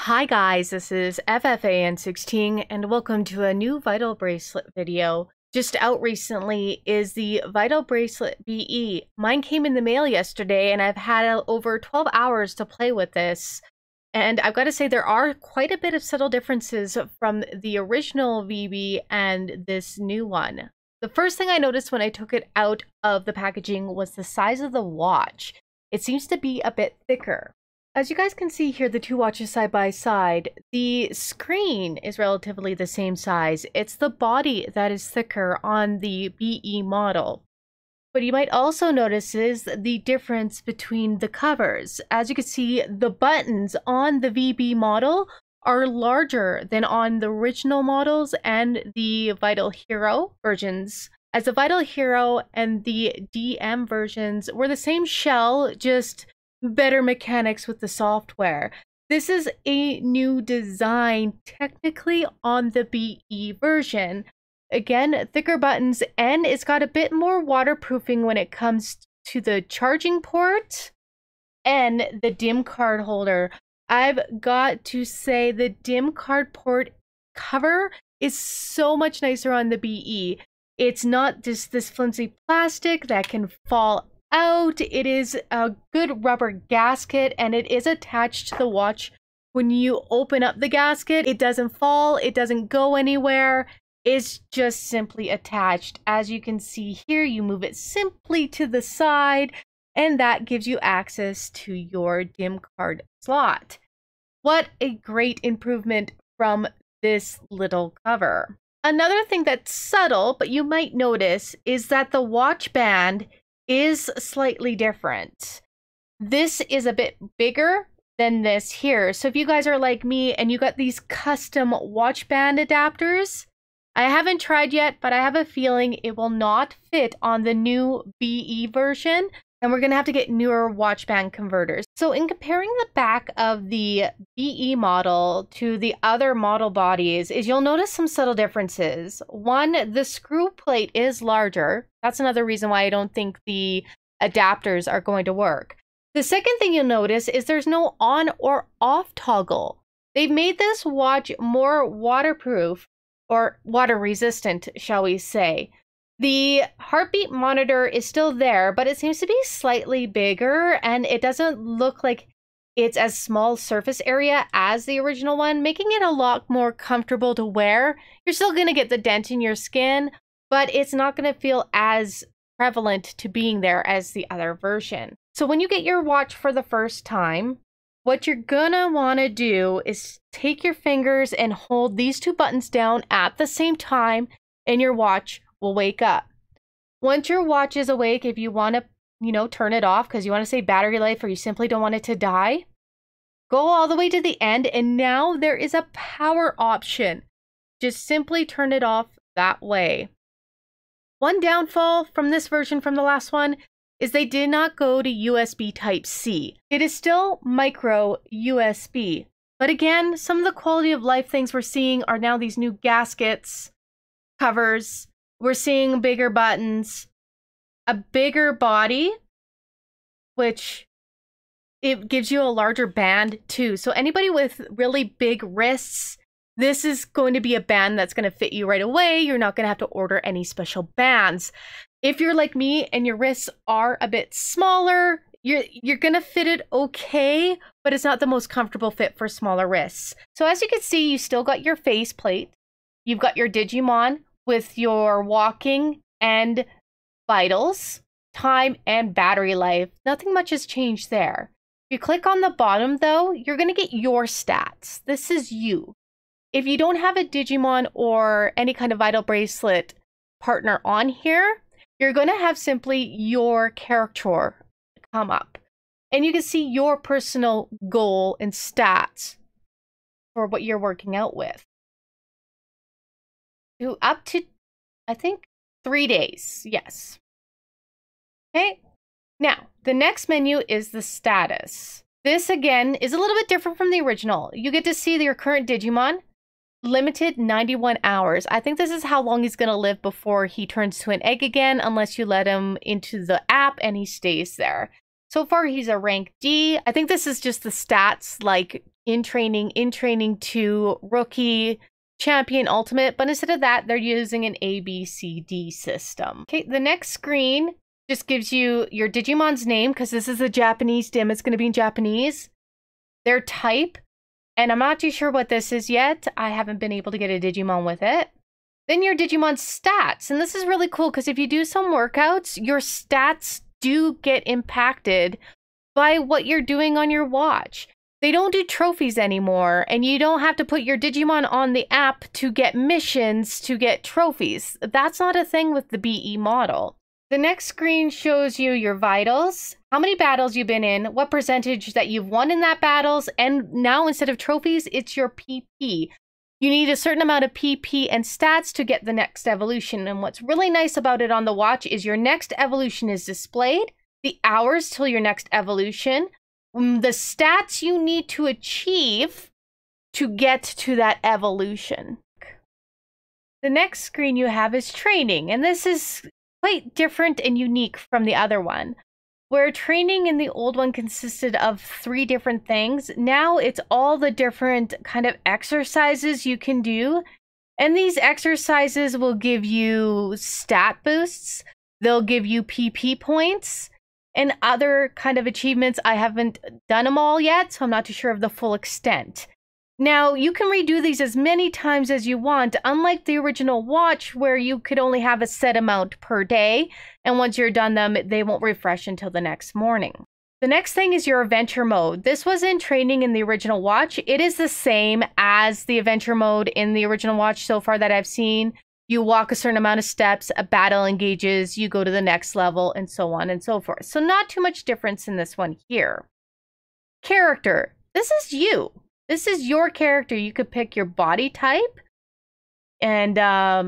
Hi guys, this is FFAN 16 and welcome to a new Vital Bracelet video. Just out recently is the Vital Bracelet BE. Mine came in the mail yesterday and I've had over 12 hours to play with this. And I've got to say there are quite a bit of subtle differences from the original VB and this new one. The first thing I noticed when I took it out of the packaging was the size of the watch. It seems to be a bit thicker. As you guys can see here, the two watches side by side, the screen is relatively the same size. It's the body that is thicker on the BE model. What you might also notice is the difference between the covers. As you can see, the buttons on the VB model are larger than on the original models and the Vital Hero versions. As the Vital Hero and the DM versions were the same shell, just better mechanics with the software. This is a new design technically on the BE version. Again, thicker buttons, and it's got a bit more waterproofing when it comes to the charging port and the DIM card holder. I've got to say the DIM card port cover is so much nicer on the BE. It's not just this flimsy plastic that can fall out. It is a good rubber gasket and it is attached to the watch. When you open up the gasket, it doesn't fall, it doesn't go anywhere. It's just simply attached. As you can see here, you move it simply to the side and that gives you access to your DIM card slot. What a great improvement from this little cover. Another thing that's subtle, but you might notice, is that the watch band is slightly different. This is a bit bigger than this here. So if you guys are like me and you got these custom watch band adapters, I haven't tried yet, but I have a feeling it will not fit on the new BE version, and we're gonna have to get newer watch band converters. So in comparing the back of the BE model to the other model bodies, you'll notice some subtle differences. One, the screw plate is larger. That's another reason why I don't think the adapters are going to work. The second thing you'll notice is there's no on or off toggle. They've made this watch more waterproof, or water resistant, shall we say. The heartbeat monitor is still there, but it seems to be slightly bigger and it doesn't look like it's as small surface area as the original one, making it a lot more comfortable to wear. You're still going to get the dent in your skin, but it's not going to feel as prevalent to being there as the other version. So when you get your watch for the first time, what you're gonna want to do is take your fingers and hold these two buttons down at the same time and your watch will wake up. Once your watch is awake, if you want to, turn it off because you want to save battery life or you simply don't want it to die, go all the way to the end and now there is a power option. Just simply turn it off that way. One downfall from this version from the last one is they did not go to USB Type-C. It is still micro USB. But again, some of the quality of life things we're seeing are now these new gaskets, covers. We're seeing bigger buttons, a bigger body, which it gives you a larger band too. So anybody with really big wrists, this is going to be a band that's going to fit you right away. You're not going to have to order any special bands. If you're like me and your wrists are a bit smaller, you're going to fit it okay, but it's not the most comfortable fit for smaller wrists. So as you can see, you still got your face plate. You've got your Digimon with your walking and vitals, time, and battery life. Nothing much has changed there. If you click on the bottom though, you're going to get your stats. This is you. If you don't have a Digimon or any kind of Vital Bracelet partner on here, you're going to have simply your character come up. And you can see your personal goal and stats for what you're working out with. Up to, I think, 3 days. Yes. Okay. Now, the next menu is the status. This, again, is a little bit different from the original. You get to see your current Digimon. Limited 91 hours. I think this is how long he's going to live before he turns to an egg again, unless you let him into the app and he stays there. So far, he's a rank D. I think this is just the stats, like in training 2, rookie, champion, ultimate. But instead of that, they're using an ABCD system. Okay, the next screen just gives you your Digimon's name, because this is a Japanese dim. It's going to be in Japanese. Their type. And I'm not too sure what this is yet. I haven't been able to get a Digimon with it. Then your Digimon stats. And this is really cool, because if you do some workouts, your stats do get impacted by what you're doing on your watch. They don't do trophies anymore, and you don't have to put your Digimon on the app to get missions, to get trophies. That's not a thing with the BE model. The next screen shows you your vitals, how many battles you've been in, what percentage that you've won in that battles, and now instead of trophies, it's your PP. You need a certain amount of PP and stats to get the next evolution. And what's really nice about it on the watch is your next evolution is displayed, the hours till your next evolution, the stats you need to achieve to get to that evolution. The next screen you have is training, and this is quite different and unique from the other one. Where training in the old one consisted of 3 different things, now it's all the different kind of exercises you can do. And these exercises will give you stat boosts, they'll give you PP points, and other kind of achievements. I haven't done them all yet, so I'm not too sure of the full extent. Now, you can redo these as many times as you want, unlike the original watch where you could only have a set amount per day, and once you're done them, they won't refresh until the next morning. The next thing is your adventure mode. This was in training in the original watch. It is the same as the adventure mode in the original watch so far that I've seen. You walk a certain amount of steps, a battle engages, you go to the next level, and so on and so forth. So not too much difference in this one here. Character. This is you. This is your character. You could pick your body type. And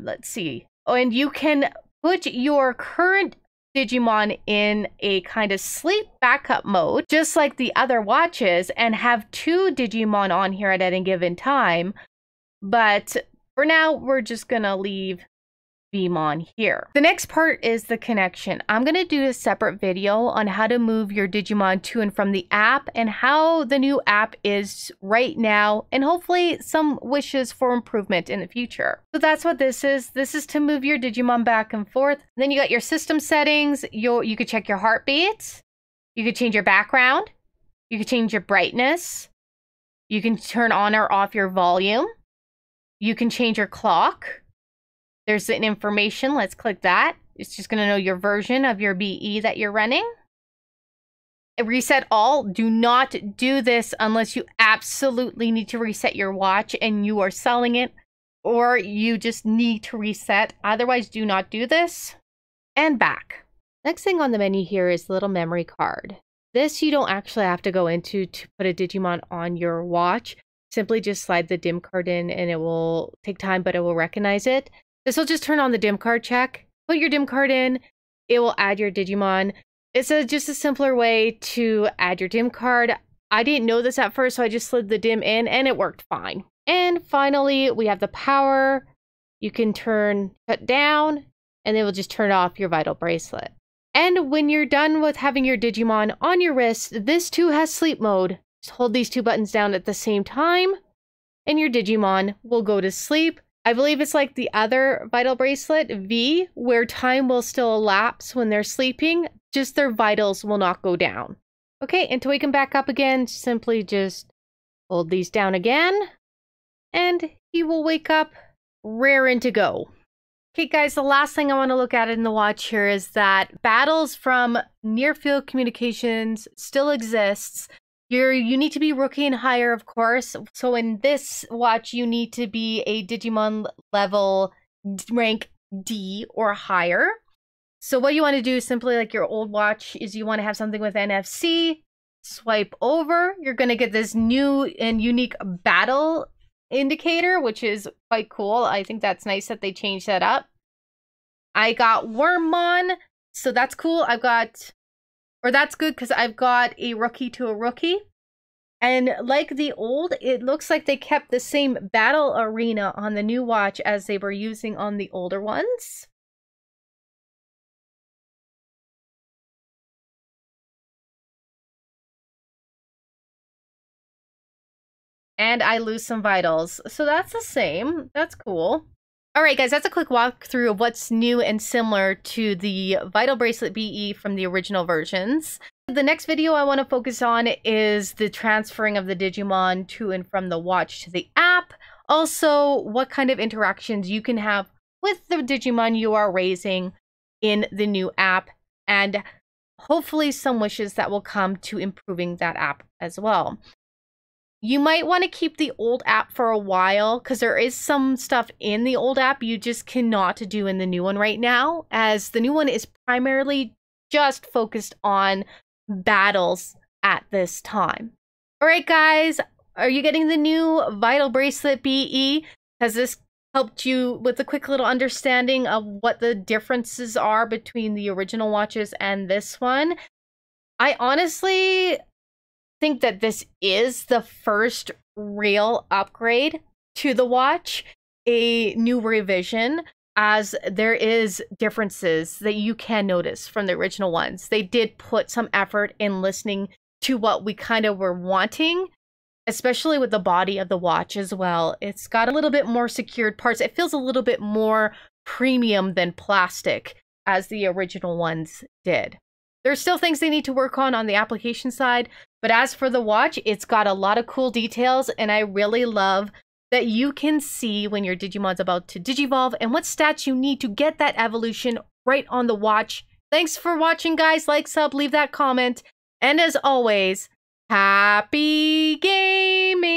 let's see. Oh, and you can put your current Digimon in a kind of sleep backup mode, just like the other watches, and have 2 Digimon on here at any given time. But for now, we're just going to leave Digimon here. The next part is the connection. I'm going to do a separate video on how to move your Digimon to and from the app, and how the new app is right now, and hopefully some wishes for improvement in the future. So that's what this is. This is to move your Digimon back and forth. And then you got your system settings. You could check your heartbeat. You could change your background. You could change your brightness. You can turn on or off your volume. You can change your clock. There's an information. Let's click that. It's just going to know your version of your BE that you're running. Reset all. Do not do this unless you absolutely need to reset your watch and you are selling it, or you just need to reset. Otherwise, do not do this. And back. Next thing on the menu here is the little memory card. This you don't actually have to go into to put a Digimon on your watch. Simply just slide the DIM card in, and it will take time, but it will recognize it. This will just turn on the DIM card check. Put your DIM card in. It will add your Digimon. It's just a simpler way to add your DIM card. I didn't know this at first, so I just slid the DIM in, and it worked fine. And finally, we have the power. You can cut down, and it will just turn off your Vital Bracelet. And when you're done with having your Digimon on your wrist, this too has sleep mode. Just hold these 2 buttons down at the same time, and your Digimon will go to sleep. I believe it's like the other Vital Bracelet, V, where time will still elapse when they're sleeping, just their vitals will not go down. Okay, and to wake him back up again, simply just hold these down again, and he will wake up raring to go. Okay guys, the last thing I want to look at in the watch here is that battles from near field communications still exists. You need to be rookie and higher, of course. So in this watch, you need to be a Digimon level rank D or higher. So what you want to do, simply like your old watch, is you want to have something with NFC. Swipe over. You're going to get this new and unique battle indicator, which is quite cool. I think that's nice that they changed that up. I got Wormmon, so that's cool. That's good because I've got a rookie to a rookie. And like the old, it looks like they kept the same battle arena on the new watch as they were using on the older ones. and I lose some vitals. So that's the same. That's cool. All right, guys, that's a quick walkthrough of what's new and similar to the Vital Bracelet BE from the original versions. The next video I want to focus on is the transferring of the Digimon to and from the watch to the app. Also, what kind of interactions you can have with the Digimon you are raising in the new app, and hopefully some wishes that will come to improving that app as well. You might want to keep the old app for a while because there is some stuff in the old app you just cannot do in the new one right now, as the new one is primarily just focused on battles at this time. All right, guys, are you getting the new Vital Bracelet BE? Has this helped you with a quick little understanding of what the differences are between the original watches and this one? I honestly think that this is the first real upgrade to the watch, a new revision, as there is differences that you can notice from the original ones. They did put some effort in listening to what we kind of were wanting, especially with the body of the watch as well. It's got a little bit more secured parts. It feels a little bit more premium than plastic, as the original ones did. There's still things they need to work on the application side, but as for the watch, it's got a lot of cool details, and I really love that you can see when your Digimon's about to digivolve and what stats you need to get that evolution right on the watch. Thanks for watching, guys. Like, sub, leave that comment, and as always, happy gaming!